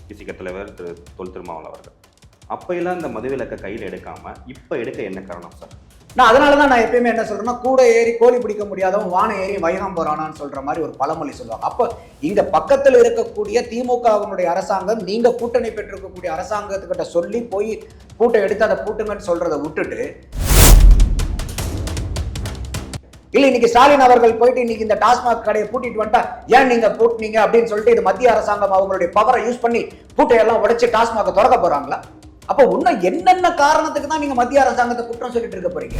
பிசிக தலைவர் திரு தொல் திருமாவளவன் அவர்கள். அப்பையெல்லாம் இந்த மதுவிலக்கை கையில் எடுக்காமல் இப்போ எடுக்க என்ன காரணம் சார்? நான் அதனால தான் நான் எப்பயுமே என்ன சொல்றேன்னா, கூட ஏறி கோழி பிடிக்க முடியாதவன் வானம் ஏறி வைகம் போறானான்னு சொல்ற மாதிரி ஒரு பழமொழி சொல்லுவாங்க. அப்போ இங்க பக்கத்தில் இருக்கக்கூடிய திமுகவினுடைய அரசாங்கம் நீங்க கூட்டணி பெற்றிருக்கக்கூடிய அரசாங்கத்துக்கிட்ட சொல்லி போய் பூட்டை எடுத்து அதை பூட்டுங்கன்னு சொல்றதை விட்டுட்டு, இல்ல இன்னைக்கு ஸ்டாலின் அவர்கள் போயிட்டு இன்னைக்கு இந்த டாஸ்மாக் கடையை பூட்டிட்டு வந்துட்டா ஏன் நீங்க பூட்டினீங்க அப்படின்னு சொல்லிட்டு இது மத்திய அரசாங்கம் அவங்களுடைய பவரை யூஸ் பண்ணி பூட்டையெல்லாம் உடைச்சு டாஸ்மாக் திறக்க போறாங்களா? அப்ப இன்னும் என்னென்ன காரணத்துக்கு தான் நீங்க மத்திய அரசாங்கத்தை குற்றம் சொல்லிட்டு இருக்க போறீங்க?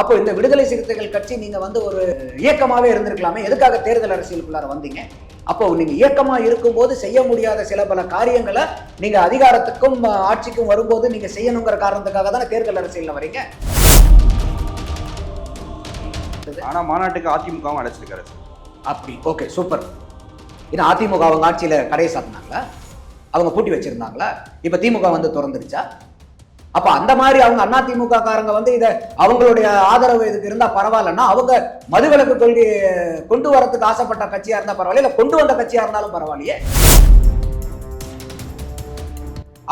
அப்போ இந்த விடுதலை சிறுத்தைகள் கட்சி நீங்க ஒரு இயக்கமாவே இருந்திருக்கலாமே, எதுக்காக தேர்தல் அரசியலுக்குள்ளார வந்தீங்க? அப்போ நீங்க இயக்கமா இருக்கும்போது செய்ய முடியாத சில பல காரியங்களை நீங்க அதிகாரத்துக்கும் ஆட்சிக்கும் வரும்போது நீங்க செய்யணுங்கிற காரணத்துக்காக தானே தேர்தல் அரசியல்ல வரீங்க. ஆனா மாநாட்டுக்கு அதிமுகவும் அழைச்சிருக்காரு. அப்படி ஓகே, சூப்பர். ஏன்னா அதிமுக அவங்க ஆட்சியில கடையை சாத்தினாங்களா? அவங்க பூட்டி வச்சிருந்தாங்களா? இப்ப திமுக திறந்துருச்சா? அப்ப அந்த மாதிரி அவங்க அதிமுக காரங்க இதை அவங்களுடைய ஆதரவு இதுக்கு இருந்தா பரவாயில்லன்னா, அவங்க மதுவிலக்கு கொள்கை கொண்டு வரதுக்கு ஆசைப்பட்ட கட்சியா இருந்தா பரவாயில்ல, இல்ல கொண்டு வந்த கட்சியா இருந்தாலும் பரவாயில்லையே.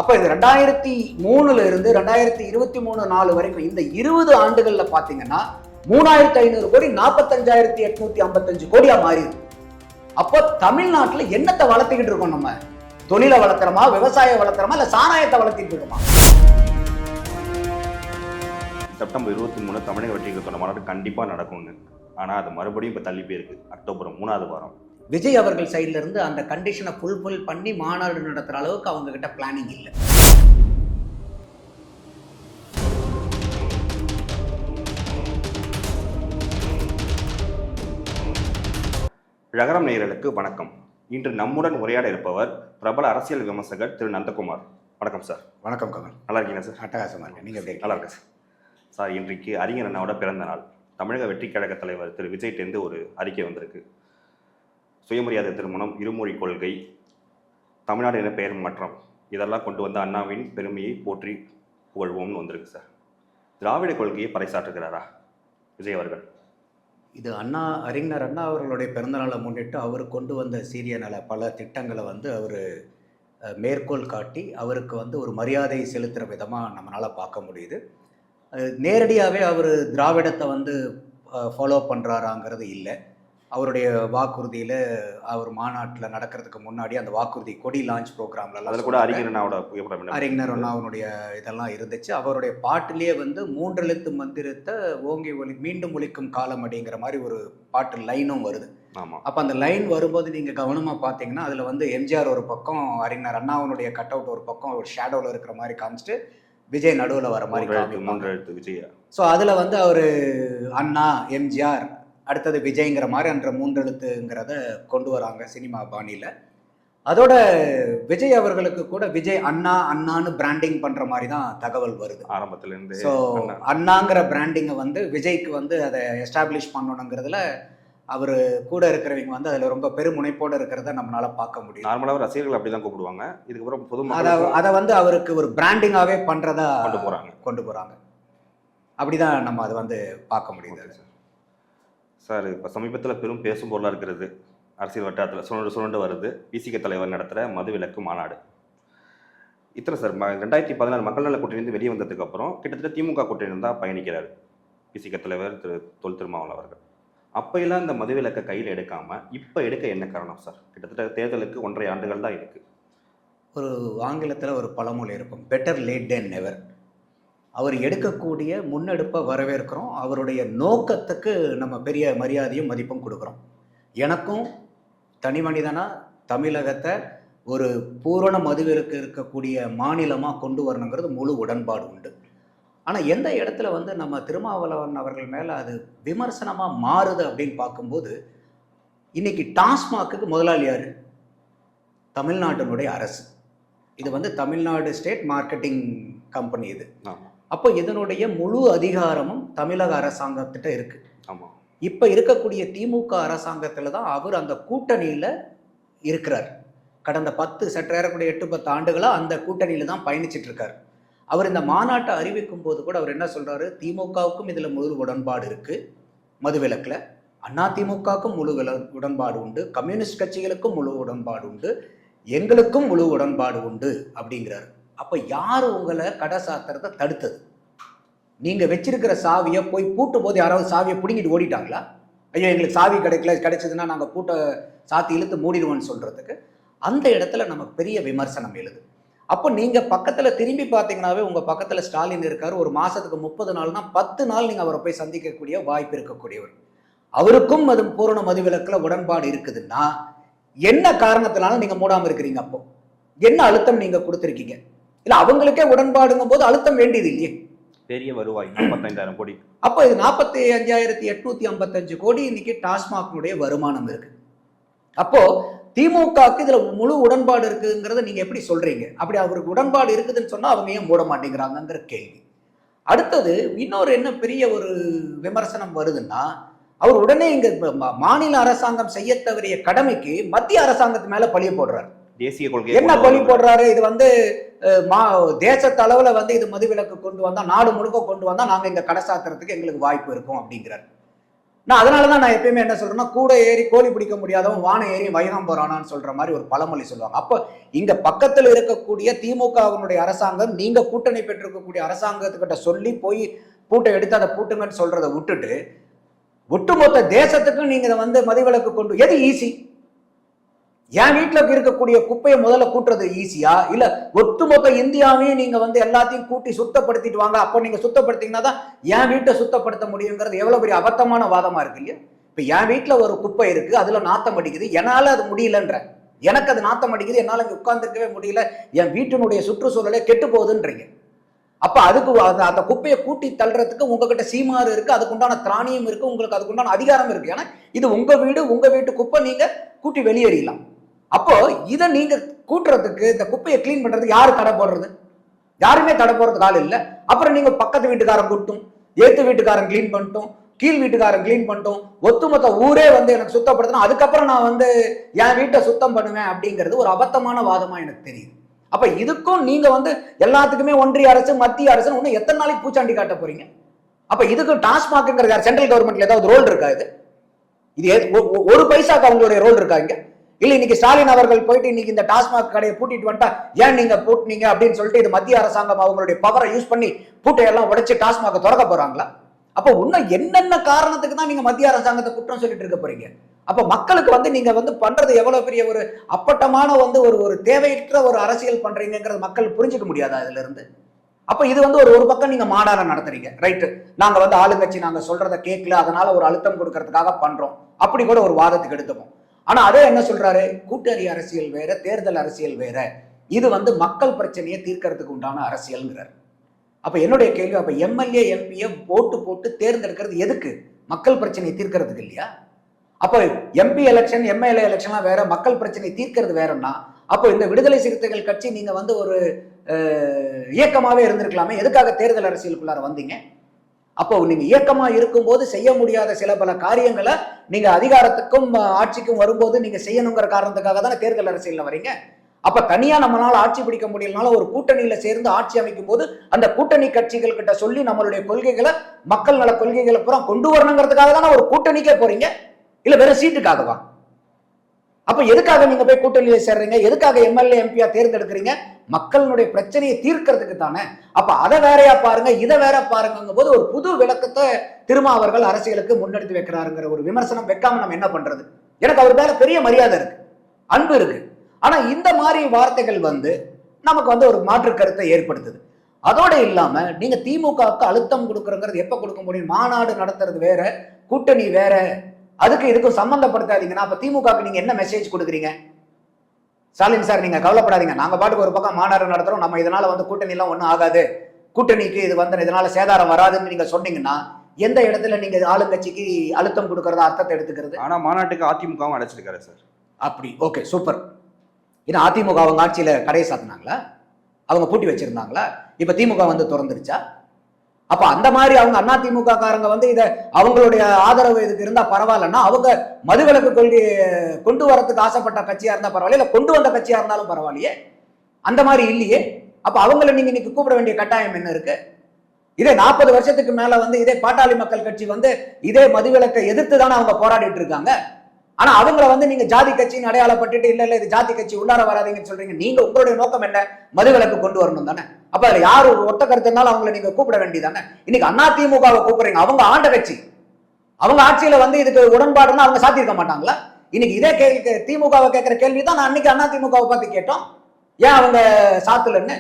அப்ப இது 2003 இருந்து 2023 வரைக்கும் இந்த 20 ஆண்டுகள்ல பாத்தீங்கன்னா 3500 கோடி 45,855 கோடியா மாறி. அப்போ தமிழ்நாட்டுல என்னத்தை வளர்த்துக்கிட்டு இருக்கோம்? நம்ம தொழிலை வளர்க்குறோமா, விவசாய வளர்க்குறோமா, இல்ல சாராயத்தை வளர்த்திட்டு இருக்கோமா? செப்டம்பர் 23 தமிழக வெற்றி கழகத்தோட மாநாடு கண்டிப்பா நடக்கும்னு. ஆனா அது மறுபடியும் இப்ப தள்ளி போயிருக்கு. அக்டோபர் 3வது வாரம். விஜய் அவர்கள் சைட்ல இருந்து அந்த கண்டிஷனை ஃபுல்ஃபில் பண்ணி மாநாடு நடத்துற அளவுக்கு அவங்க கிட்ட பிளானிங் இல்லை. ழகரம் நேயர்களுக்கு வணக்கம். இன்று நம்முடன் உரையாட இருப்பவர் பிரபல அரசியல் விமர்சகர் திரு நந்தகுமார். வணக்கம் சார். வணக்கம் கமல். நல்லா இருக்கீங்க சார்? அட்டகாசமா இருக்கு. நீங்க எப்படி? நல்லா இருக்கேன் சார். சார், இன்றைக்கு அறிஞர் அண்ணாவோட பிறந்த நாள். தமிழக வெற்றி கழக தலைவர் திரு விஜய்டேந்து ஒரு அறிக்கை வந்திருக்கு. சுயமரியாதை திருமணம், இருமொழி கொள்கை, தமிழ்நாடு என பெயர் மாற்றம், இதெல்லாம் கொண்டு வந்த அண்ணாவின் பெருமையை போற்றி புகழ்வோம்னு வந்திருக்கு சார். திராவிட கொள்கையை பறைசாற்றுகிறாரா விஜய் அவர்கள்? இது அறிஞர் அண்ணா அவர்களுடைய பிறந்தநாளை முன்னிட்டு அவர் கொண்டு வந்த சீரிய நல பல திட்டங்களை அவர் மேற்கோள் காட்டி அவருக்கு ஒரு மரியாதை செலுத்துகிற விதமாக நம்மளால் பார்க்க முடியுது. நேரடியாகவே அவர் திராவிடத்தை ஃபாலோ பண்ணுறாராங்கிறது இல்லை. அவருடைய வாக்குறுதியில் அவர் மாநாட்டில் நடக்கிறதுக்கு முன்னாடி அந்த வாக்குறுதி கொடி லான்ச் ப்ரோக்ராம்லாம் அதில் கூட அறிஞர் அண்ணாவுடைய இதெல்லாம் இருந்துச்சு. அவருடைய பாட்டிலேயே 3 எழுத்து மந்திரத்தை ஓங்கி மீண்டும் ஒலிக்கும் காலம் அப்படிங்கிற மாதிரி ஒரு பாட்டு லைனும் வருது. அப்போ அந்த லைன் வரும்போது நீங்கள் கவனமாக பார்த்தீங்கன்னா அதில் எம்ஜிஆர் ஒரு பக்கம், அறிஞர் அண்ணாவுடைய கட் அவுட் ஒரு பக்கம் ஒரு ஷேடோவில் இருக்கிற மாதிரி காமிச்சிட்டு விஜய் நடுவில் வர மாதிரி விஜய். ஸோ அதில் அவர் அண்ணா, எம்ஜிஆர், அடுத்தது விஜய்ங்கிற மாதிரி அந்த 3 எழுத்துங்கிறத கொண்டு வராங்க சினிமா பாணியில். அதோட விஜய் அவர்களுக்கு கூட விஜய் அண்ணான்னு பிராண்டிங் பண்ணுற மாதிரி தான் தகவல் வருது ஆரம்பத்துலேருந்து. ஸோ அண்ணாங்கிற பிராண்டிங்கை விஜய்க்கு அதை எஸ்டாப்ளிஷ் பண்ணணுங்கிறதுல அவர் கூட இருக்கிறவங்க அதில் ரொம்ப பெருமுனைப்போடு இருக்கிறத நம்மளால பார்க்க முடியும். நார்மலாக ரசிகர்கள் அப்படி தான் கூப்பிடுவாங்க. இதுக்கப்புறம் பொது அதை அவருக்கு ஒரு பிராண்டிங்காகவே பண்ணுறதா கொண்டு போகிறாங்க. அப்படிதான் நம்ம அதை பார்க்க முடியுது. சார், இப்போ சமீபத்தில் பெரும் பேசும் பொருளாக இருக்கிறது அரசியல் வட்டாரத்தில் சுரண்டு வருது பிசிக தலைவர் நடத்துகிற மதுவிலக்கு மாநாடு. இத்தனை சார் 2016 மக்கள் நல கூட்டணியிலிருந்து வெளியே வந்ததுக்கு அப்புறம் கிட்டத்தட்ட திமுக கூட்டணியில் தான் பயணிக்கிறார் பிசிக தலைவர் திரு தொல் திருமாவளவன் அவர்கள். அப்பையெல்லாம் இந்த மதுவிலக்கை கையில் எடுக்காமல் இப்போ எடுக்க என்ன காரணம் சார்? கிட்டத்தட்ட தேர்தலுக்கு 1.5 ஆண்டுகள் தான் இருக்குது. ஒரு ஆங்கிலத்தில் ஒரு பழமொழி இருக்கும், பெட்டர் லேட் தென் நெவர். அவர் எடுக்கக்கூடிய முன்னெடுப்பை வரவேற்கிறோம். அவருடைய நோக்கத்துக்கு நம்ம பெரிய மரியாதையும் மதிப்பும் கொடுக்குறோம். எனக்கும் தனி மனிதனாக தமிழகத்தை ஒரு பூரண மதுவிலக்கு இருக்கக்கூடிய மாநிலமாக கொண்டு வரணுங்கிறது முழு உடன்பாடு உண்டு. ஆனால் எந்த இடத்துல நம்ம திருமாவளவன் அவர்கள் மேலே அது விமர்சனமாக மாறுது அப்படின்னு பார்க்கும்போது, இன்னைக்கு டாஸ்மாக்கு முதலாளி யார்? தமிழ்நாட்டினுடைய அரசு. இது தமிழ்நாடு ஸ்டேட் மார்க்கெட்டிங் கம்பெனி இது. அப்போ இதனுடைய முழு அதிகாரமும் தமிழக அரசாங்கத்திட்ட இருக்கு. இப்போ இருக்கக்கூடிய திமுக அரசாங்கத்தில் தான் அவர் அந்த கூட்டணியில் இருக்கிறார். கடந்த 10 சற்றேறக்கூடிய 8-10 ஆண்டுகளாக அந்த கூட்டணியில் தான் பயணிச்சுட்டு இருக்கார். அவர் இந்த மாநாட்டை அறிவிக்கும் போது கூட அவர் என்ன சொல்றாரு, திமுகவுக்கும் இதில் முழு உடன்பாடு இருக்கு மதுவிலக்கில், அதிமுகவுக்கும் முழு உடன்பாடு உண்டு, கம்யூனிஸ்ட் கட்சிகளுக்கும் முழு உடன்பாடு உண்டு, எங்களுக்கும் முழு உடன்பாடு உண்டு அப்படிங்கிறாரு. அப்ப யாரு உங்களை கடை சாத்துறத தடுத்தது? நீங்க வச்சிருக்கிற சாவியை போய் பூட்டும் போது யாராவது சாவியை பிடுங்கிட்டு ஓடிட்டாங்களா? ஐயோ எங்களுக்கு சாவி கிடைக்கல, கிடைச்சதுன்னா நாங்க பூட்டை சாத்தி இழுத்து மூடிடுவோம்னு சொல்றதுக்கு அந்த இடத்துல நமக்கு பெரிய விமர்சனம் எழுது. அப்போ நீங்க பக்கத்துல திரும்பி பார்த்தீங்கன்னாவே உங்க பக்கத்துல ஸ்டாலின் இருக்காரு. ஒரு மாசத்துக்கு 30 நாள்னா 10 நாள் நீங்க அவரை போய் சந்திக்கக்கூடிய வாய்ப்பு இருக்கக்கூடியவர். அவருக்கும் அது பூரண மதுவிலக்குல உடன்பாடு இருக்குதுன்னா என்ன காரணத்தினால நீங்க மூடாம இருக்கிறீங்க? அப்போ என்ன அழுத்தம் நீங்க கொடுத்துருக்கீங்க? இல்ல அவங்களுக்கே உடன்பாடுங்கும் போது அழுத்தம் வேண்டியது இல்லையே. பெரிய வருவாய் 45,000 கோடி. அப்போ இது 45,855 கோடி இன்னைக்கு டாஸ்மாக்னுடைய வருமானம் இருக்கு. அப்போ திமுகவுக்கு இதுல முழு உடன்பாடு இருக்குங்கிறத நீங்க எப்படி சொல்றீங்க? அப்படி அவருக்கு உடன்பாடு இருக்குதுன்னு சொன்னா அவங்க ஏன் மூட மாட்டேங்கிறாங்கிற கேள்வி. அடுத்தது இன்னொரு என்ன பெரிய ஒரு விமர்சனம் வருதுன்னா, அவர் உடனே இங்க மாநில அரசாங்கம் செய்ய தவறிய கடமைக்கு மத்திய அரசாங்கத்து மேல பழிய போடுறாரு. தேசிய கொள்கை என்ன பழி போடுறாரு? இது தேசத்து அளவுல இது மதுவிலக்கு கொண்டு வந்தா, நாடு முழுக்க கொண்டு வந்தா நாங்க இங்க கடை சாத்துறதுக்கு எங்களுக்கு வாய்ப்பு இருக்கும் அப்படிங்கிறார். நான் அதனாலதான் நான் எப்பயுமே என்ன சொல்றேன்னா, கூட ஏறி கோழி பிடிக்க முடியாதவன் வானை ஏறி வைரம் போறானான்னு சொல்ற மாதிரி ஒரு பழமொழி சொல்லுவாங்க. அப்ப இங்க பக்கத்துல இருக்கக்கூடிய திமுகவினுடைய அரசாங்கம், நீங்க கூட்டணி பெற்றிருக்கக்கூடிய அரசாங்கத்துக்கிட்ட சொல்லி போய் பூட்டை எடுத்து அதை பூட்டுங்கன்னு சொல்றதை விட்டுட்டு ஒட்டுமொத்த தேசத்துக்கும் நீங்க மதுவிலக்கு கொண்டு எது ஈஸி? என் வீட்டுல இருக்கக்கூடிய குப்பையை முதல்ல கூட்டுறது ஈஸியா, இல்ல ஒட்டுமொத்த இந்தியாவையும் நீங்க எல்லாத்தையும் கூட்டி சுத்தப்படுத்திட்டு வாங்க, அப்ப நீங்க சுத்தப்படுத்தீங்கன்னா தான் என் வீட்டை சுத்தப்படுத்த முடியுங்கிறது எவ்வளவு பெரிய அபத்தமான வாதமா இருக்கு இல்லையா? இப்ப என் வீட்டுல ஒரு குப்பை இருக்கு, அதுல நாத்தம் அடிக்குது, என்னால அது முடியலன்ற, எனக்கு அது நாத்தம் அடிக்குது, என்னால இங்க உட்கார்ந்துருக்கவே முடியல, என் வீட்டினுடைய சுற்றுச்சூழலே கெட்டு போகுதுன்றீங்க. அப்ப அதுக்கு அந்த குப்பையை கூட்டி தள்ளுறதுக்கு உங்ககிட்ட சீமாறு இருக்கு, அதுக்குண்டான திராணியம் இருக்கு, உங்களுக்கு அதுக்குண்டான அதிகாரம் இருக்கு. ஏன்னா இது உங்க வீடு, உங்க வீட்டு குப்பை, நீங்க கூட்டி வெளியேறிடலாம். அப்போ இதை நீங்க கூட்டுறதுக்கு, இந்த குப்பையை கிளீன் பண்றதுக்கு யாரு தடை போடுறது? யாருமே தடை போடுறதுக்கு ஆள் இல்லை. அப்புறம் நீங்க பக்கத்து வீட்டுக்காரன் கூட்டும், ஏத்து வீட்டுக்காரன் கிளீன் பண்ணிட்டோம், கீழ் வீட்டுக்காரன் கிளீன் பண்ணிட்டோம், ஒத்துமொத்த ஊரே எனக்கு சுத்தப்படுத்தணும், அதுக்கப்புறம் நான் என் வீட்டை சுத்தம் பண்ணுவேன் அப்படிங்கிறது ஒரு அபத்தமான வாதமா எனக்கு தெரியுது. அப்ப இதுக்கும் நீங்க எல்லாத்துக்குமே ஒன்றிய அரசு மத்திய அரசு இன்னும் எத்தனை நாளைக்கு பூச்சாண்டி காட்ட போறீங்க? அப்ப இதுக்கு டாஸ்மாக்ங்கிறது சென்ட்ரல் கவர்மெண்ட்ல ஏதாவது ரோல் இருக்கா? இது ஒரு பைசாக்கு அவங்களுடைய ரோல் இருக்கா இங்க? இல்ல இன்னைக்கு ஸ்டாலின் அவர்கள் போயிட்டு இன்னைக்கு இந்த டாஸ்மாக் கடையை பூட்டிட்டு வந்துட்டா ஏன் நீங்க பூட்டினீங்க அப்படின்னு சொல்லிட்டு இது மத்திய அரசாங்கம் அவங்களுடைய பவரை யூஸ் பண்ணி பூட்டையெல்லாம் உடைச்சு டாஸ்மாக திறக்க போறாங்களா? அப்ப இன்னும் என்னென்ன காரணத்துக்கு தான் நீங்க மத்திய அரசாங்கத்தை குற்றம் சொல்லிட்டு இருக்க போறீங்க? அப்ப மக்களுக்கு நீங்க பண்றது எவ்வளவு பெரிய ஒரு அப்பட்டமான ஒரு தேவையற்ற ஒரு அரசியல் பண்றீங்கிறது மக்கள் புரிஞ்சுக்க முடியாதா இதுல இருந்து? அப்ப இது ஒரு பக்கம் நீங்க மாநாடு நடத்துறீங்க, ரைட்டு, நாங்க ஆளுங்கட்சி நாங்க சொல்றதை கேட்கல, அதனால ஒரு அழுத்தம் கொடுக்கறதுக்காக பண்றோம், அப்படி கூட ஒரு வாதத்துக்கு எடுத்துப்போம். ஆனா அதே என்ன சொல்றாரு, கூட்டணி அரசியல் வேற, தேர்தல் அரசியல் வேற, இது மக்கள் பிரச்சனையை தீர்க்கறதுக்கு உண்டான அரசியல்ங்கிறார். அப்ப என்னுடைய கேள்வி, அப்ப எம்எல்ஏ எம்பியை ஓட்டு போட்டு தேர்ந்தெடுக்கிறது எதுக்கு? மக்கள் பிரச்சனையை தீர்க்கறதுக்கு இல்லையா? அப்ப எம்பி எலெக்ஷன், எம்எல்ஏ எலெக்ஷன்லாம் வேற, மக்கள் பிரச்சனை தீர்க்கிறது வேறன்னா அப்போ இந்த விடுதலை சிறுத்தைகள் கட்சி நீங்க ஒரு இயக்கமாவே இருந்திருக்கலாமே, எதுக்காக தேர்தல் அரசியலுக்குள்ளார வந்தீங்க? அப்போ நீங்க இயக்கமா இருக்கும்போது செய்ய முடியாத சில பல காரியங்களை நீங்க அதிகாரத்துக்கும் ஆட்சிக்கும் வரும்போது நீங்க செய்யணுங்கிற காரணத்துக்காக தானே தேர்தல் அரசியல்ல வரீங்க. அப்ப தனியா நம்மளால ஆட்சி பிடிக்க முடியலனால ஒரு கூட்டணியில சேர்ந்து ஆட்சி அமைக்கும் போது அந்த கூட்டணி கட்சிகள் கிட்ட சொல்லி நம்மளுடைய கொள்கைகளை, மக்கள் நல கொள்கைகளை பூரா கொண்டு வரணுங்கிறதுக்காக தானே ஒரு கூட்டணிக்கே போறீங்க, இல்ல வேற சீட்டுக்காகவா? அப்ப எதுக்காக நீங்க போய் கூட்டணியில சேர்றீங்க? எதுக்காக எம்எல்ஏ எம்பியா தேர்ந்தெடுக்கிறீங்க? மக்களுடைய பிரச்சனையை தீர்க்கிறதுக்கு தானே. அப்ப அதை வேறையா பாருங்க, இதை வேற பாருங்க போது ஒரு புது விளக்கத்தை திருமாவர்கள் அரசியலுக்கு முன்னெடுத்து வைக்கிறாருங்கிற ஒரு விமர்சனம் வைக்காம நம்ம என்ன பண்றது? எனக்கு அவர் மேல பெரிய மரியாதை இருக்கு, அன்பு இருக்கு. ஆனா இந்த மாதிரி வார்த்தைகள் நமக்கு ஒரு மாற்று கருத்தை ஏற்படுத்துது. அதோட இல்லாம நீங்க திமுகவுக்கு அழுத்தம் கொடுக்கறங்கிறது எப்ப கொடுக்க முடியும்? மாநாடு நடத்துறது வேற, கூட்டணி வேற, அதுக்கு இதுக்கும் சம்பந்தப்படுத்தாதீங்கன்னா அப்ப திமுகவுக்கு நீங்க என்ன மெசேஜ் கொடுக்குறீங்க? ஸ்டாலின் சார் நீங்க கவலைப்படாதீங்க, நாங்க பாட்டுக்கு ஒரு பக்கம் மாநாடு நடத்துறோம், நம்ம இதனால கூட்டணி எல்லாம் ஒண்ணும் ஆகாது, கூட்டணிக்கு இது இதனால சேதாரம் வராதுன்னு நீங்க சொன்னீங்கன்னா எந்த இடத்துல நீங்க ஆளுங்கட்சிக்கு அழுத்தம் கொடுக்கறதா அர்த்தத்தை எடுத்துக்கிறது? ஆனா மாநாட்டுக்கு அதிமுகவும் அழைச்சிருக்காரு சார். அப்படி ஓகே, சூப்பர். ஏன்னா அதிமுக அவங்க ஆட்சியில கடையை சாத்தினாங்களா? அவங்க பூட்டி வச்சிருந்தாங்களா? இப்ப திமுக திறந்துருச்சா? அப்ப அந்த மாதிரி அவங்க அதிமுக காரங்க இதை அவங்களுடைய ஆதரவு இதுக்கு இருந்தா பரவாயில்லன்னா அவங்க மதுவிலக்கு கொள்கையை கொண்டு வரதுக்கு ஆசைப்பட்ட கட்சியா இருந்தா பரவாயில்ல, இல்ல கொண்டு வந்த கட்சியா இருந்தாலும் பரவாயில்லையே, அந்த மாதிரி இல்லையே. அப்ப அவங்களை நீங்க இன்னைக்கு கூப்பிட வேண்டிய கட்டாயம் என்ன இருக்கு? இதே 40 வருஷத்துக்கு மேல வந்து இதே பாட்டாளி மக்கள் கட்சி வந்து இதே மதுவிலக்கை எதிர்த்து தானே அவங்க போராடிட்டு இருக்காங்க. ஆனா அவங்கள வந்து நீங்க ஜாதி கட்சின்னு அடையாளப்பட்டுட்டு இல்ல இது ஜாதி கட்சி உள்ளார வராதீங்கன்னு சொல்றீங்க. நீங்க உங்களுடைய நோக்கம் என்ன? மதுவிலக்கு கொண்டு வரணும் தானே. அப்ப அதுல யார் ஒரு ஒத்த கருத்துனாலும் அவங்களை நீங்க கூப்பிட வேண்டியதானே. இன்னைக்கு அதிமுகவை கூப்பிடுறீங்க, அவங்க ஆண்ட கட்சி, அவங்க ஆட்சியில வந்து இதுக்கு உடன்பாடுன்னா அவங்க சாத்திருக்க மாட்டாங்களா? இன்னைக்கு இதே கேள்வி திமுகவை கேட்கிற கேள்வி தான் நான் அன்னைக்கு அதிமுகவை பார்த்து கேட்டோம், ஏன் அவங்க சாத்தலன்னு.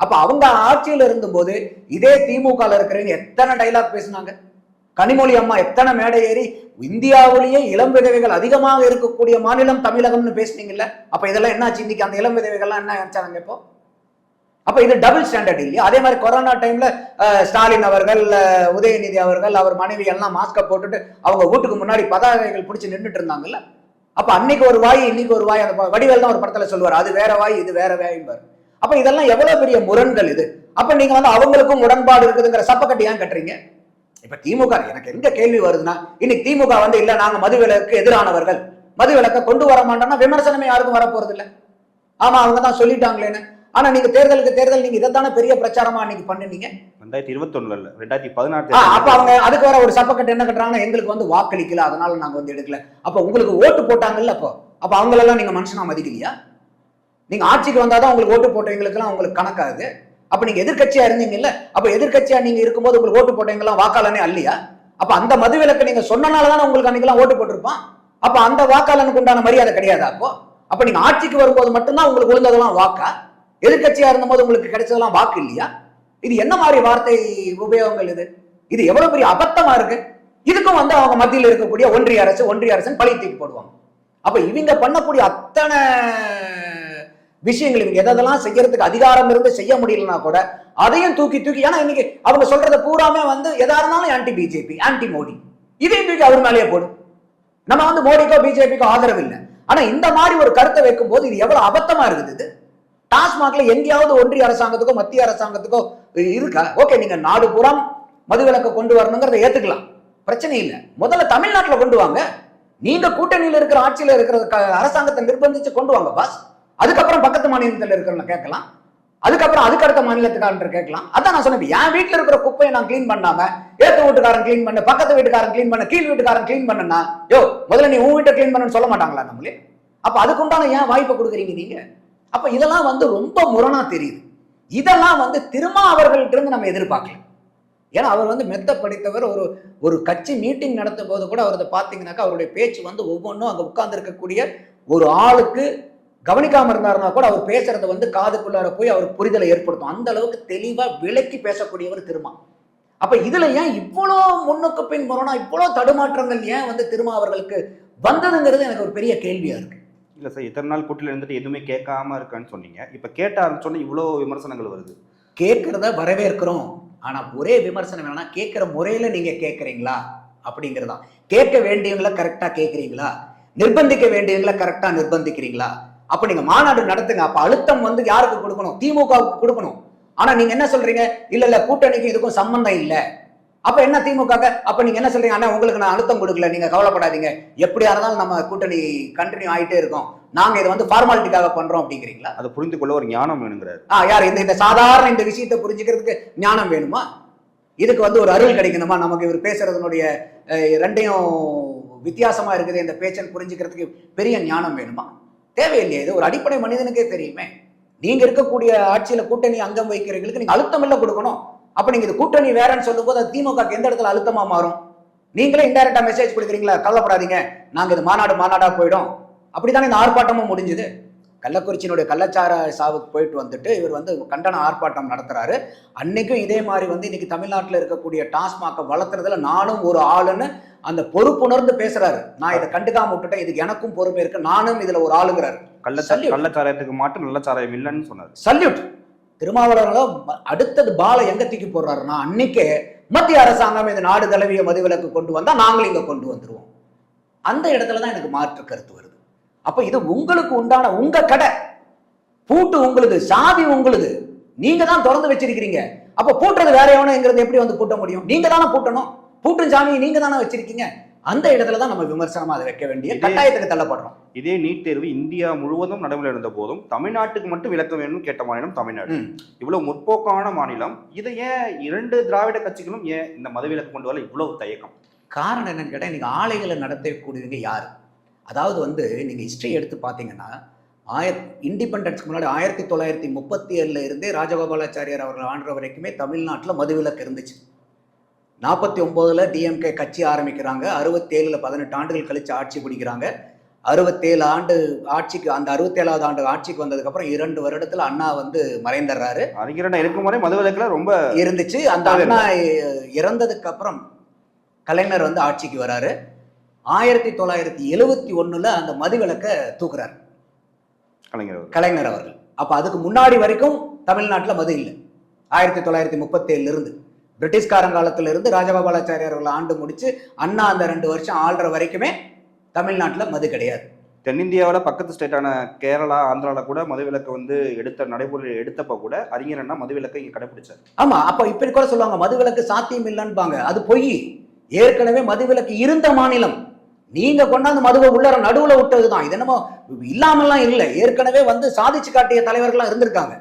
அப்ப அவங்க ஆட்சியில இருந்தபோது இதே திமுக இருக்கிறவங்க எத்தனை டைலாக் பேசினாங்க. கனிமொழி அம்மா எத்தனை மேடை ஏறி இந்தியாவிலேயே இளம் விதவைகள் அதிகமாக இருக்கக்கூடிய மாநிலம் தமிழகம்னு பேசுனீங்கல்ல. அப்ப இதெல்லாம் என்னாச்சு? இன்னைக்கு அந்த இளம் விதவைகள்லாம் என்ன நினைச்சாங்க இப்போ? அப்ப இது டபுள் ஸ்டாண்டர்ட் இல்லையா? அதே மாதிரி கொரோனா டைம்ல ஸ்டாலின் அவர்கள், உதயநிதி அவர்கள், அவர் மனைவி எல்லாம் மாஸ்க போட்டுட்டு அவங்க வீட்டுக்கு முன்னாடி பதாகைகள் பிடிச்சி நின்றுட்டு இருந்தாங்கல்ல. அப்ப அன்னைக்கு ஒரு வாய் இன்னைக்கு ஒரு வாய். அந்த வடிவேல் தான் ஒரு படத்துல சொல்லுவார், அது வேற வாய் இது வேற வாய்பார். அப்ப இதெல்லாம் எவ்வளவு பெரிய முரண்கள் இது. அப்ப நீங்க வந்து அவங்களுக்கும் உடன்பாடு இருக்குதுங்கிற சப்பக்கட்டு ஏன் கட்டுறீங்க? இப்ப திமுக எனக்கு எங்க கேள்வி வருதுன்னா, இன்னைக்கு திமுக வந்து இல்ல நாங்க மதுவிலக்கு எதிரானவர்கள், மதுவிலக்க கொண்டு வர மாட்டோம்னா விமர்சனமே யாருக்கும் வரப்போறது இல்லை. ஆமா அவங்க தான் சொல்லிட்டாங்களேன்னு. ஆனா நீங்க தேர்தலுக்கு தேர்தல் நீங்க இதைத்தானே பெரிய பிரச்சாரமா அன்னைக்கு பண்ணுனீங்க 2021 இல்ல 2016. அப்ப அவங்க அதுக்கு வர ஒரு சப்பக்கட்டு என்ன கட்டுறாங்கன்னா, எங்களுக்கு வந்து வாக்களிக்கல அதனால நாங்க வந்து எடுக்கல. அப்ப உங்களுக்கு ஓட்டு போட்டாங்கல்ல, அப்ப அவங்களெல்லாம் நீங்க மனுஷனா மதிக்கலையா? நீங்க ஆட்சிக்கு வந்தாதான் உங்களுக்கு ஓட்டு போட்டவங்களுக்கு எல்லாம் உங்களுக்கு கணக்காகுது. அப்ப நீங்க எதிர்கட்சியா இருந்தீங்கல்ல, அப்ப எதிர்கட்சியா நீங்க இருக்கும்போது உங்களுக்கு ஓட்டு போட்டவங்கலாம் வாக்காளனே அல்லையா? அப்ப அந்த மதுவிலக்கு நீங்க சொன்னனாலதானே உங்களுக்கு அன்னைக்கெல்லாம் ஓட்டு போட்டிருப்பான். அப்ப அந்த வாக்காளனுக்கு உண்டான மரியாதை கிடையாதா? அப்ப நீங்க ஆட்சிக்கு வரும்போது மட்டும்தான் உங்களுக்கு விழுந்ததெல்லாம் வாக்கா? எதிர்கட்சியா இருந்தபோது உங்களுக்கு கிடைச்சதெல்லாம் வாக்கு இல்லையா? இது என்ன மாதிரி வார்த்தை உபயோகங்கள் இது? இது எவ்வளவு பெரிய அபத்தமா இருக்கு. இதுக்கும் வந்து அவங்க மத்தியில் இருக்கக்கூடிய ஒன்றிய அரசு பழி தூக்கி போடுவாங்க. அப்ப இவங்க பண்ணக்கூடிய அத்தனை விஷயங்கள், இவங்க எதெல்லாம் செய்யறதுக்கு அதிகாரம் இருந்து செய்ய முடியலன்னா கூட அதையும் தூக்கி ஏன்னா இன்னைக்கு அவங்க சொல்றத பூராமே வந்து எதா இருந்தாலும் ஆன்டி பிஜேபி, ஆன்டி மோடி, இதையும் தூக்கி அவர் மேலேயே போடும். நம்ம வந்து மோடிக்கோ பிஜேபிக்கோ ஆதரவு இல்லை. ஆனா இந்த மாதிரி ஒரு கருத்தை வைக்கும் போது இது எவ்வளவு அபத்தமா இருக்குது. இது டாஸ்மாக்ல எங்கேயாவது ஒன்றிய அரசாங்கத்துக்கோ மத்திய அரசாங்கத்துக்கோ இருக்கா? ஓகே, நீங்க நாடு புறம் மதுவிலக்கு கொண்டு வரணுங்கிறத ஏத்துக்கலாம், பிரச்சனை இல்லை. முதல்ல தமிழ்நாட்டுல கொண்டு வாங்க. நீங்க கூட்டணியில இருக்கிற ஆட்சியில இருக்கிற அரசாங்கத்தை நிர்பந்திச்சு கொண்டு வாங்க பாஸ். அதுக்கப்புறம் பக்கத்து மாநிலத்தில் இருக்கிறவங்க கேட்கலாம், அதுக்கப்புறம் அதுக்கு அடுத்த மாநிலத்துக்காரன் கேட்கலாம். அதான் நான் சொன்னேன், என் வீட்டுல இருக்கிற குப்பையை நான் கிளீன் பண்ணாம ஏத்த வீட்டுக்காரன் கிளீன் பண்ண, பக்கத்து வீட்டுக்காரன் கிளீன் பண்ண, கீழ் வீட்டுக்காரன் கிளீன் பண்ணா, யோ முதல்ல நீ உன் வீட்டை கிளீன் பண்ணு சொல்ல மாட்டாங்களா நம்மளே? அப்ப அதுக்குண்டான ஏன் வாய்ப்பை கொடுக்குறீங்க நீங்க? அப்ப இதெல்லாம் வந்து ரொம்ப முரணா தெரியுது. இதெல்லாம் வந்து திருமாவர்கள்ட்ட இருந்து நம்ம எதிர்பார்க்கல. ஏன்னா அவர் வந்து மெத்த படித்தவர். ஒரு கட்சி மீட்டிங் நடத்தும் போது கூட அவரது பாத்தீங்கன்னாக்கா அவருடைய பேச்சு வந்து ஒவ்வொன்றும் அங்க உட்கார்ந்து இருக்கக்கூடிய ஒரு ஆளுக்கு கவனிக்காம இருந்தாருன்னா கூட அவர் பேசுறத வந்து காதுக்குள்ளார போய் அவர் புரிதலை ஏற்படுத்தும். அந்த அளவுக்கு தெளிவா விளக்கி பேசக்கூடியவர் திருமா. அப்ப இதுல ஏன் இவ்வளோ முன்னுக்கு பின் முரணா, இவ்வளோ தடுமாற்றங்கள் ஏன் வந்து திருமாவர்களுக்கு வந்ததுங்கிறது எனக்கு ஒரு பெரிய கேள்வியா இருக்கு. இல்லை சார், இத்தனை நாள் கூட்டில் இருந்துட்டு எதுவுமே கேட்காம இருக்கான்னு சொன்னீங்க. இப்போ கேட்ட ஆரம்பிச்சோன்னே இவ்வளோ விமர்சனங்கள் வருது. கேட்கறத வரவேற்கிறோம். ஆனா ஒரே விமர்சனம் என்னன்னா, கேட்கிற முறையில நீங்க கேட்கறீங்களா அப்படிங்கிறதா. கேட்க வேண்டியவங்களை கரெக்டா கேட்கறீங்களா, நிர்பந்திக்க வேண்டியவங்களை கரெக்டா நிர்பந்திக்கிறீங்களா? அப்ப நீங்க மாநாடு நடத்துங்க. அப்ப அழுத்தம் வந்து யாருக்கு கொடுக்கணும்? திமுகவுக்கு கொடுக்கணும். ஆனா நீங்க என்ன சொல்றீங்க? இல்ல கூட்டணிக்கு இதுக்கும் சம்பந்தம் இல்லை. அப்ப என்ன திமுக? அப்ப நீங்க என்ன சொல்றீங்க? அண்ணா உங்களுக்கு நான் அழுத்தம் கொடுக்கல, நீங்க கவலைப்படாதீங்க, எப்படியா இருந்தாலும் நம்ம கூட்டணி கண்டினியூ ஆயிட்டே இருக்கோம், நாங்க இதை வந்து ஃபார்மாலிட்டிக்காக பண்றோம் அப்படிங்கிறீங்களா? அதை புரிந்து கொள்ள ஒரு ஞானம் வேணுங்கிறாரு. யார் இந்த சாதாரண இந்த விஷயத்தை புரிஞ்சுக்கிறதுக்கு ஞானம் வேணுமா? இதுக்கு வந்து ஒரு அருள் கிடைக்கணுமா? நமக்கு இவர் பேசுறதுனுடைய ரெண்டையும் வித்தியாசமா இருக்குது இந்த பேச்சன் புரிஞ்சுக்கிறதுக்கு பெரிய ஞானம் வேணுமா? தேவையில்லையே. இது ஒரு அடிப்படை மனிதனுக்கே தெரியுமே. நீங்க இருக்கக்கூடிய ஆட்சியில கூட்டணி அங்கம் வைக்கிறவங்களுக்கு நீங்க அழுத்தம் இல்ல கொடுக்கணும். அப்ப நீங்க இது கூட்டணி வேறன்னு சொல்லும் போது அது திமுக எந்த இடத்துல அழுத்தமா மாறும்? நீங்களே இன்டைரக்டா மெசேஜ் கொடுக்குறீங்களா, கவலைப்படாதீங்க நாங்க இது மாநாடா போயிடும். அப்படித்தானே இந்த ஆர்ப்பாட்டமும் முடிஞ்சது. கள்ளக்குறிச்சியினுடைய கள்ளச்சார சாவுக்கு போயிட்டு வந்துட்டு இவர் வந்து கண்டன ஆர்ப்பாட்டம் நடத்துறாரு. அன்னைக்கும் இதே மாதிரி வந்து இன்னைக்கு தமிழ்நாட்டில் இருக்கக்கூடிய டாஸ்மாகை வளர்த்துறதுல நானும் ஒரு ஆளுன்னு அந்த பொறுப்புணர்ந்து பேசுறாரு. நான் இதை கண்டுக்காம விட்டுட்டேன், இதுக்கு எனக்கும் பொறுமை இருக்கு, நானும் இதுல ஒரு ஆளுங்கிறாரு. கள்ளச்சாராயத்துக்கு மாட்டு நல்ல சாராயம் இல்லைன்னு சொன்னார். சல்யூட். திருமாவளவர்களோ அடுத்தது பால எங்க தூக்கி போடுறாருன்னா, அன்னைக்கே மத்திய அரசாங்கம் இந்த நாடு தழுவிய மதுவிலக்கு கொண்டு வந்தா நாங்களும் இங்க கொண்டு வந்துருவோம். அந்த இடத்துலதான் எனக்கு மாற்று கருத்து வருது. அப்ப இது உங்களுக்கு உண்டான உங்க கடை, பூட்டு உங்களுது, சாவி உங்களுது, நீங்க தான் திறந்து வச்சிருக்கீங்க. அப்ப பூட்டுறது வேற எவனுங்கிறது எப்படி வந்து பூட்ட முடியும்? நீங்க தானே பூட்டணும். பூட்டும் சாமியை நீங்க தானே வச்சிருக்கீங்க. அந்த இடத்துல தான் நம்ம விமர்சனமா அதை வைக்க வேண்டிய இதே- கட்டாயத்துக்கு தள்ளப்படுறோம். இதே நீட் தேர்வு இந்தியா முழுவதும் நடைமுறை இருந்த போதும் தமிழ்நாட்டுக்கு மட்டும் விளக்கம் வேணும்னு கேட்ட மாநிலம் தமிழ்நாடு. ம். இவ்வளவு முற்போக்கான மாநிலம், இதை ஏன் 2 திராவிட கட்சிகளும் ஏன் இந்த மதவிலக்கு கொண்டு வர இவ்வளவு தயக்கம்? காரணம் என்னன்னு கேட்டால், இன்னைக்கு ஆலைகளை நடத்தக்கூடியவங்க யார்? அதாவது வந்து நீங்கள் ஹிஸ்ட்ரி எடுத்து பார்த்தீங்கன்னா, இண்டிபெண்டன்ஸ்க்கு முன்னாடி 1937 இருந்தே ராஜகோபாலாச்சாரியார் அவர்கள் ஆண்ட வரைக்குமே தமிழ்நாட்டில் மதுவிலக்கு இருந்துச்சு. 49ல் டிஎம்கே கட்சி ஆரம்பிக்கிறாங்க, 67ல் 18 ஆண்டுகள் கழிச்சு ஆட்சி பிடிக்கிறாங்க. 67 ஆண்டு ஆட்சிக்கு, அந்த 67வது ஆண்டு ஆட்சிக்கு வந்ததுக்கப்புறம் 2 வருடத்தில் அண்ணா வந்து மறைந்துடுறாரு. அறிஞர் இருக்கும் வரை மதுவிலக்குல ரொம்ப இருந்துச்சு. அந்த அண்ணா இறந்ததுக்கு அப்புறம் கலைஞர் வந்து ஆட்சிக்கு வராரு. 1971ல் அந்த மதுவிலக்கை தூக்குறாரு கலைஞர் அவர்கள். அப்ப அதுக்கு முன்னாடி வரைக்கும் தமிழ்நாட்டில் மது இல்லை. 1937 இருந்து பிரிட்டிஷ்காரங்காலத்துல இருந்து ராஜகோபாலாச்சாரியார் அவர்கள் ஆண்டு முடிச்சு அண்ணா அந்த 2 வருஷம் ஆள்ற வரைக்குமே தமிழ்நாட்டில் மது கிடையாது. தென்னிந்தியாவோட பக்கத்து ஸ்டேட்டான கேரளா, ஆந்திரால கூட மதுவிலக்கு வந்து நடைமுறை எடுத்தப்ப கூட அறிஞர் அண்ணா மதுவிலக்கை இங்க கடைபிடிச்சார். ஆமா, அப்ப இப்படி கூட சொல்லுவாங்க மதுவிலக்கு சாத்தியம் இல்லைன்னுபாங்க. அது பொய். ஏற்கனவே மதுவிலக்கு இருந்த மாநிலம். நீங்க கொண்டாந்து மதுவை உள்ளர நடுவுல விட்டதுதான். இது என்னமோ இல்லாமல்லாம் இல்லை. ஏற்கனவே வந்து சாதிச்சு காட்டிய தலைவர்கள்லாம் இருந்திருக்காங்க.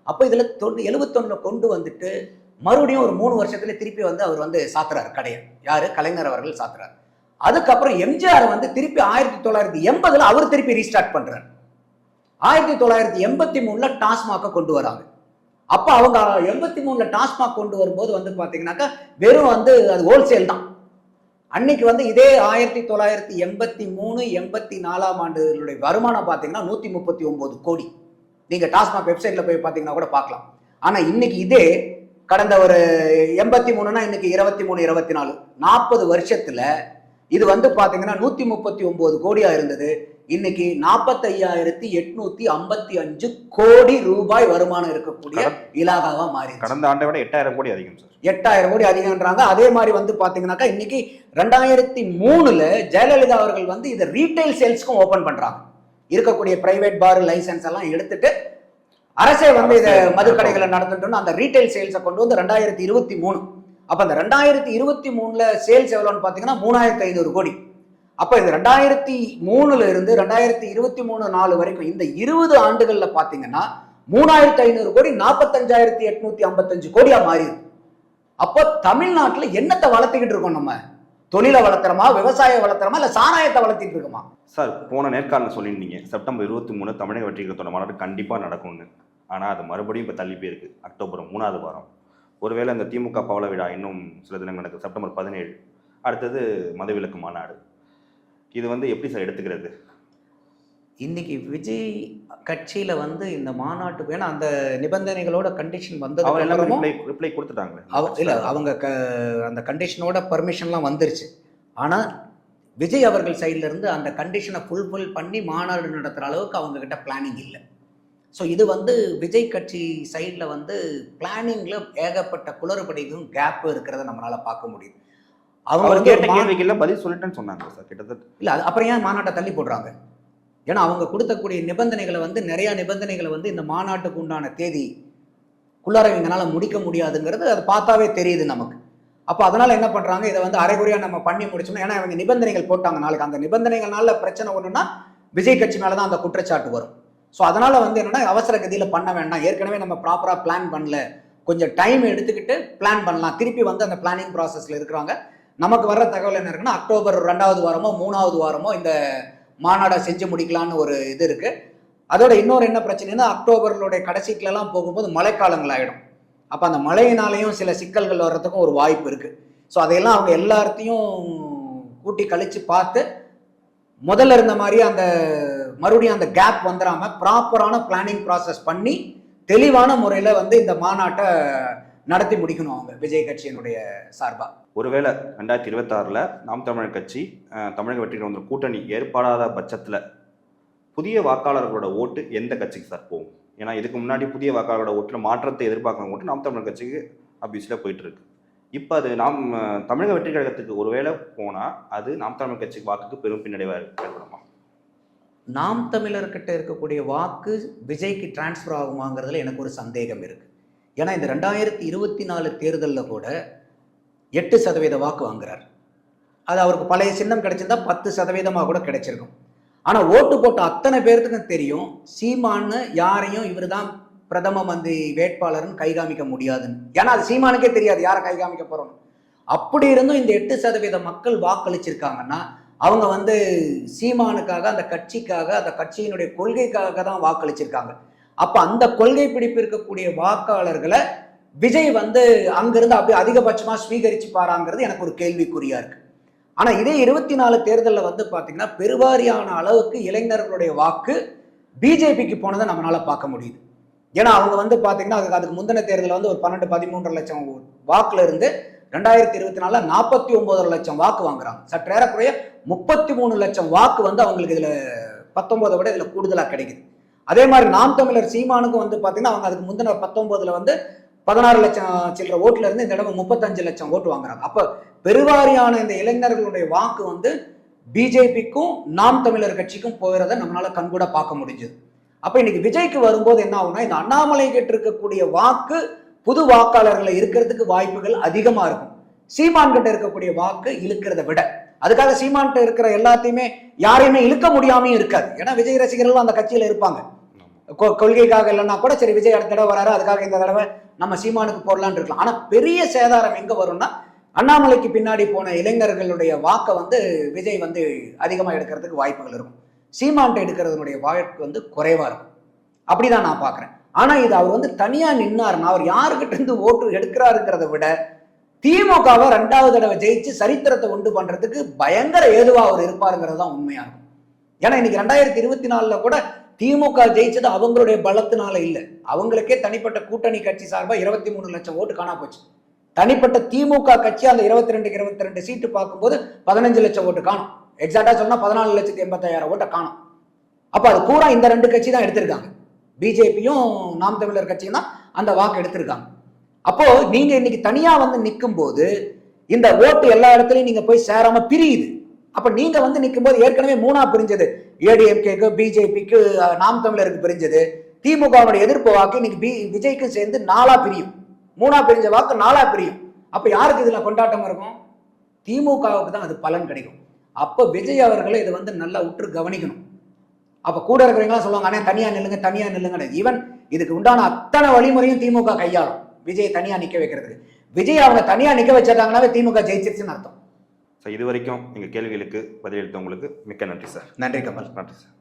அப்ப இதுல 71ல கொண்டு வந்துட்டு மறுபடியும் ஒரு 3 வருஷத்துல திருப்பி வந்து அவர் வந்து சாத்துறாரு கடையை. யாரு? கலைஞர் அவர்கள் சாத்துறாரு. அதுக்கப்புறம் எம்ஜிஆர் வந்து திருப்பி 1980ல் அவர் திருப்பி ரீஸ்டார்ட் பண்றாரு. 1983ல டாஸ்மாக கொண்டு வராங்க. அப்ப அவங்க 83ல டாஸ்மாக் கொண்டு வரும்போது வந்து பாத்தீங்கன்னாக்கா வெறும் வந்து அது ஹோல்சேல் தான். அன்னைக்கு வந்து இதே 1983, 84ஆம் ஆண்டுகளுடைய வருமானம் பார்த்தீங்கன்னா 139 கோடி. நீங்க டாஸ்மாக் வெப்சைட்ல போய் பார்த்தீங்கன்னா கூட பார்க்கலாம். ஆனா இன்னைக்கு இதே கடந்த ஒரு 83னா இன்னைக்கு 23, 24 40 வருஷத்துல இது வந்து பாத்தீங்கன்னா 139 கோடியா இருந்தது. இன்னைக்கு 45,855 கோடி ரூபாய் வருமானம் இருக்கக்கூடிய இலாகாவா மாறி. கடந்த ஆண்டை விட 8,000 கோடி அதிகம் சார். 8,000 கோடி அதிகம்ன்றாங்க. அதே மாதிரி வந்து பாத்தீங்கன்னாக்கா இன்னைக்கு 2003ல ஜெயலலிதா அவர்கள் வந்து இதை ரீட்டைல் சேல்ஸ்க்கும் ஓபன் பண்றாங்க. இருக்கக்கூடிய பிரைவேட் பார் லைசன்ஸ் எல்லாம் எடுத்துட்டு அரசே வந்து இதை மதுக்கடைகளை நடந்துட்டோம்னு அந்த ரீட்டைல் சேல்ஸை கொண்டு வந்து 2023. அப்ப அந்த 2023ல சேல்ஸ் எவ்வளோன்னு பாத்தீங்கன்னா 3,500 கோடி. அப்ப இந்த 2003ல இருந்து 2023 4 வரைக்கும் இந்த 20 ஆண்டுகள்ல பாத்தீங்கன்னா 3,500 கோடி 45,855 கோடியா மாறி இருக்கு. அப்போ தமிழ்நாட்டுல என்னத்தை வளர்த்துக்கிட்டு இருக்கோம்? நம்ம தொழிலை வளர்த்துறோமா, விவசாயம் வளர்த்துறோமா, இல்ல சாராயத்தை வளர்த்திட்டு இருக்கோமா? சார், போன நேர்காணல் சொல்லியிருந்தீங்க செப்டம்பர் 23 தமிழக வெற்றி கழகத்தோட மாநாடு கண்டிப்பா நடக்கும்னு. ஆனா அது மறுபடியும் இப்ப தள்ளி போயிருக்கு. அக்டோபர் 3வது வாரம். ஒருவேளை இந்த திமுக பவள விழா இன்னும் சில தினங்கள் நடக்குது, செப்டம்பர் 17. அடுத்தது மதுவிலக்கு மாநாடு. இது வந்து எப்படி சார் எடுத்துக்கிறது? இன்னைக்கு விஜய் கட்சியில வந்து இந்த மாநாட்டுக்கு ஏன்னா அந்த நிபந்தனைகளோட கண்டிஷன் வந்தது. அவர் எல்லாரும் ரிப்ளை கொடுத்துட்டாங்களே. இல்ல அவங்க அந்த கண்டிஷனோட பர்மிஷன்லாம் வந்துருச்சு. ஆனா விஜய் அவர்கள் சைட்ல இருந்து அந்த கண்டிஷனை ஃபுல்ஃபில் பண்ணி மாநாடு நடத்துற அளவுக்கு அவங்க கிட்ட பிளானிங் இல்லை. ஸோ இது வந்து விஜய் கட்சி சைடில் வந்து பிளானிங்ல ஏகப்பட்ட குளறுபடியும் கேப் இருக்கிறத நம்மளால பார்க்க முடியுது. அவங்க கேட்ட கேள்விக்கெல்லாம் பதில் சொல்லிட்டேன்னு சொன்னாங்க சார் கிட்டத்தட்ட. இல்லை, அப்புறம் ஏன் மாநாட்டை தள்ளி போடுறாங்க? ஏன்னா அவங்க கொடுத்தக்கூடிய நிபந்தனைகளை வந்து நிறைய நிபந்தனைகளை வந்து இந்த மாநாட்டுக்கு உண்டான தேதி குள்ளார இவங்களால முடிக்க முடியாதுங்கிறது அது பார்த்தாவே தெரியுது நமக்கு. அப்போ அதனால என்ன பண்றாங்க, இதை வந்து அரைகுறையா நம்ம பண்ணி முடிச்சோம்னா, ஏன்னா அவங்க நிபந்தனைகள் போட்டாங்க. நாளைக்கு அந்த நிபந்தனைகள்னால பிரச்சனை ஒண்ணுன்னா விஜய் கட்சி மேலதான் அந்த குற்றச்சாட்டு வரும். ஸோ அதனால வந்து என்னன்னா அவசர கதியில பண்ண வேண்டாம், ஏற்கனவே நம்ம ப்ராப்பரா பிளான் பண்ணல, கொஞ்சம் டைம் எடுத்துக்கிட்டு பிளான் பண்ணலாம். திருப்பி வந்து அந்த பிளானிங் ப்ராசஸ்ல இருக்கிறாங்க. நமக்கு வர்ற தகவல் என்ன இருக்குன்னா அக்டோபர் 2வது வாரமோ 3வது வாரமோ இந்த மாநாடை செஞ்சு முடிக்கலான்னு ஒரு இது இருக்கு. அதோட இன்னொரு என்ன பிரச்சனைனா அக்டோபர்களுடைய கடைசிக்குலாம் போகும்போது மழைக்காலங்கள் ஆகிடும். அப்போ அந்த மழையினாலையும் சில சிக்கல்கள் வர்றதுக்கும் ஒரு வாய்ப்பு இருக்கு. ஸோ அதையெல்லாம் அவங்க எல்லாத்தையும் கூட்டி கழிச்சு பார்த்து முதல்ல இருந்த மாதிரி அந்த மறுபடியும் அந்த கேப் வந்துடாம ப்ராப்பரான பிளானிங் ப்ராசஸ் பண்ணி தெளிவான முறையில் வந்து இந்த மாநாட்டை நடத்தி முடிக்கணும் அவங்க விஜய் கட்சியினுடைய சார்பா. ஒருவேளை 2026ல் நாம் தமிழர் கட்சி தமிழக வெற்றி கழகம் கூட்டணி ஏற்படாத பட்சத்தில் புதிய வாக்காளர்களோட ஓட்டு எந்த கட்சிக்கு சார் போகும்? ஏன்னா இதுக்கு முன்னாடி புதிய வாக்காளரோட ஓட்டில் மாற்றத்தை எதிர்பார்க்குற ஓட்டு நாம் தமிழர் கட்சிக்கு ஆப்வியஸில் போயிட்டு இருக்கு. இப்போ அது நாம் தமிழக வெற்றி கழகத்துக்கு ஒருவேளை போனால் அது நாம் தமிழர் கட்சிக்கு வாக்குக்கு பெரும் பின்னடைவாக ஏற்படுமா? நாம் தமிழர்கிட்ட இருக்கக்கூடிய வாக்கு விஜய்க்கு டிரான்ஸ்ஃபர் ஆகுமாங்கிறதுல எனக்கு ஒரு சந்தேகம் இருக்கு. ஏன்னா இந்த 2024 தேர்தலில் கூட 8% வாக்கு வாங்குறார். அது அவருக்கு பழைய சின்னம் கிடைச்சிருந்தா 10% கூட கிடைச்சிருக்கும். ஆனா ஓட்டு போட்ட அத்தனை பேர்த்துக்கும் தெரியும் சீமான்னு யாரையும் இவர்தான் பிரதம மந்திரி வேட்பாளர்னு கை காமிக்க முடியாதுன்னு. ஏன்னா அது சீமானுக்கே தெரியாது யாரை கை காமிக்க போறோம். அப்படி இருந்தும் இந்த 8% மக்கள் வாக்களிச்சிருக்காங்கன்னா அவங்க வந்து சீமானுக்காக, அந்த கட்சிக்காக, அந்த கட்சியினுடைய கொள்கைக்காக தான் வாக்களிச்சிருக்காங்க. அப்ப அந்த கொள்கை பிடிப்பு இருக்கக்கூடிய வாக்காளர்களை விஜய் வந்து அங்கிருந்து அப்படி அதிகபட்சமா ஸ்வீகரிச்சு பாராங்கிறது எனக்கு ஒரு கேள்விக்குறியா இருக்கு. ஆனா இதே 24 தேர்தலில் வந்து பாத்தீங்கன்னா பெருவாரியான அளவுக்கு இளைஞர்களுடைய வாக்கு பிஜேபிக்கு போனதை நம்மளால பார்க்க முடியுது. ஏன்னா அவங்க வந்து பாத்தீங்கன்னா அதுக்கு முந்தின தேர்தலில் வந்து ஒரு 12-13 லட்சம் வாக்குல இருந்து 2024 49 லட்சம் வாக்கு வாங்குறாங்க. சற்றேறக்குறைய 33 லட்சம் வாக்கு வந்து அவங்களுக்கு இதுல 19 விட இதுல கூடுதலா கிடைக்குது. அதே மாதிரி நாம் தமிழர் சீமானுக்கும் வந்து பாத்தீங்கன்னா அவங்க அதுக்கு முந்தின 19 வந்து 16 லட்சம் சில்லற ஓட்டுல இருந்து இந்த தடவை 35 லட்சம் ஓட்டு வாங்குறாங்க. அப்ப பெருவாரியான இந்த இளைஞர்களுடைய வாக்கு வந்து பிஜேபிக்கும் நாம் தமிழர் கட்சிக்கும் போகிறத நம்மளால கண்கூட பார்க்க முடிஞ்சது. அப்ப இன்னைக்கு விஜய்க்கு வரும்போது என்ன ஆகும்னா இந்த அண்ணாமலை கிட்ட இருக்கக்கூடிய வாக்கு புது வாக்காளர்களை இருக்கிறதுக்கு வாய்ப்புகள் அதிகமா இருக்கும். சீமான் கிட்ட இருக்கக்கூடிய வாக்கு இழுக்கிறத விட. அதுக்காக சீமான் இருக்கிற எல்லாத்தையுமே யாரையுமே இழுக்க முடியாமையும் இருக்காது. ஏன்னா விஜய் ரசிகர்கள் அந்த கட்சியில இருப்பாங்க. கொள்கைக்காக இல்லைன்னா கூட சரி விஜய் அடுத்த தடவை வராரு, அதுக்காக இந்த தடவை நம்ம சீமானுக்கு போடலான்னு இருக்கலாம். ஆனா பெரிய சேதாரம் எங்க வரும்னா அண்ணாமலைக்கு பின்னாடி போன இளைஞர்களுடைய வாக்கை வந்து விஜய் வந்து அதிகமா எடுக்கிறதுக்கு வாய்ப்புகள் இருக்கும். சீமான்ட்ட எடுக்கிறதுனுடைய வாய்ப்பு வந்து குறைவா இருக்கும். அப்படிதான் நான் பாக்குறேன். ஆனா இது அவர் வந்து தனியா நின்னாருன்னா அவர் யாருக்கிட்ட இருந்து ஓட்டு எடுக்கிறாருங்கிறத விட திமுகவை 2வது தடவை ஜெயிச்சு சரித்திரத்தை உண்டு பண்றதுக்கு பயங்கர ஏதுவா அவர் இருப்பாருங்கிறது தான் உண்மையா இருக்கும். ஏன்னா இன்னைக்கு 2024 கூட திமுக ஜெயிச்சது அவங்களுடைய பலத்தினால இல்லை. அவங்களுக்கே தனிப்பட்ட கூட்டணி கட்சி சார்பா 23 லட்சம் ஓட்டு காணா போச்சு. தனிப்பட்ட திமுக கட்சி அந்த 22 சீட்டு பார்க்கும்போது 15 லட்சம் ஓட்டு காணும். எக்ஸாக்டா சொன்னா 14,85,000 ஓட்டை காணும். அப்ப அது பூரா இந்த 2 கட்சி தான் எடுத்திருக்காங்க. பிஜேபியும் நாம் தமிழர் கட்சியும் தான் அந்த வாக்கு எடுத்திருக்காங்க. அப்போ நீங்க இன்னைக்கு தனியா வந்து நிற்கும் போது இந்த ஓட்டு எல்லா இடத்துலயும் நீங்க போய் சேராம பிரியுது. அப்ப நீங்க வந்து நிற்கும் போது ஏற்கனவே 3ஆ பிரிஞ்சது. ஏடிஎம்கேக்கு, பிஜேபிக்கு, நாம் தமிழருக்கு பிரிஞ்சது. திமுகவுடைய எதிர்ப்பு வாக்கு இன்னைக்கு விஜய்க்கு சேர்ந்து 4ஆ பிரியும். 3ஆ பிரிஞ்ச வாக்கு 4ஆ பிரியும். அப்ப யாருக்கு இதுல கொண்டாட்டம் இருக்கும்? திமுகவுக்கு தான் அது பலன் கிடைக்கும். அப்ப விஜய் அவர்களை இதை வந்து நல்லா உற்று கவனிக்கணும். அப்ப கூட இருக்கிறவங்க சொல்லுவாங்க அண்ணே தனியா நில்லுங்க தனியா நில்லுங்க. ஈவன் இதுக்கு உண்டான அத்தனை வழிமுறையும் திமுக கையாளும் விஜய் தனியா நிக்க வைக்கிறதுக்கு. விஜய் அவங்க தனியா நிக்க வச்சிருக்காங்கன்னாவே திமுக ஜெயிச்சிருச்சுன்னு அர்த்தம். இது வரைக்கும் எங்கள் கேள்விகளுக்கு பதிலளித்தவங்களுக்கு மிக்க நன்றி சார். நன்றி கமல். நன்றி சார்.